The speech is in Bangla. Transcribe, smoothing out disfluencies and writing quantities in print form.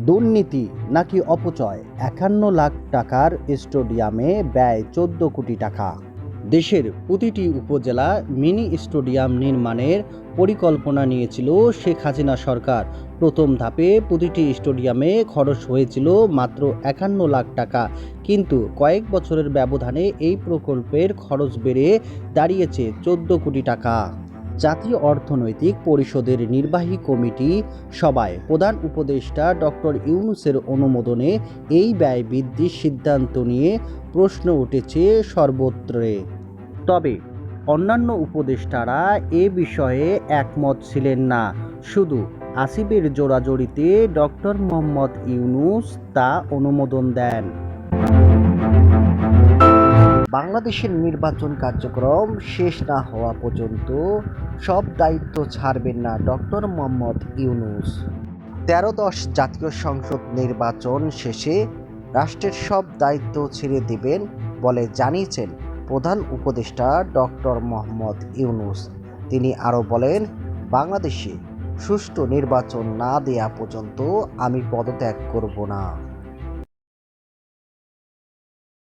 দুর্নীতি নাকি অপচয়? ৫১ লাখ টাকার স্টেডিয়ামে ব্যয় ১৪ কোটি টাকা। দেশের প্রতিটি উপজেলা মিনি স্টেডিয়াম নির্মাণের পরিকল্পনা নিয়েছিল শেখ হাসিনা সরকার। প্রথম ধাপে প্রতিটি স্টেডিয়ামে খরচ হয়েছিল মাত্র ৫১ লাখ টাকা, কিন্তু কয়েক বছরের ব্যবধানে এই প্রকল্পের খরচ বেড়ে দাঁড়িয়েছে ১৪ কোটি টাকা। জাতীয় অর্থনৈতিক পরিষদের নির্বাহী কমিটি সভায় প্রধান উপদেষ্টা ডক্টর ইউনূসের অনুমোদনে এই ব্যয় বৃদ্ধির সিদ্ধান্ত নিয়ে প্রশ্ন উঠেছে সর্বত্রে। তবে অন্যান্য উপদেষ্টারা এ বিষয়ে একমত ছিলেন না। শুধু আসিফের জোড়াজড়িতে ডক্টর মোহাম্মদ ইউনূস তা অনুমোদন দেন। বাংলাদেশের নির্বাচন কার্যক্রম শেষ না হওয়া পর্যন্ত সব দায়িত্ব ছাড়বেন না ডক্টর মোহাম্মদ ইউনূস। ১৩-১০ জাতীয় সংসদ নির্বাচন শেষে রাষ্ট্রের সব দায়িত্ব ছেড়ে দেবেন বলে জানিয়েছেন প্রধান উপদেষ্টা ডক্টর মোহাম্মদ ইউনূস। তিনি আরও বলেন, বাংলাদেশে সুষ্ঠু নির্বাচন না দেয়া পর্যন্ত আমি পদত্যাগ করব না।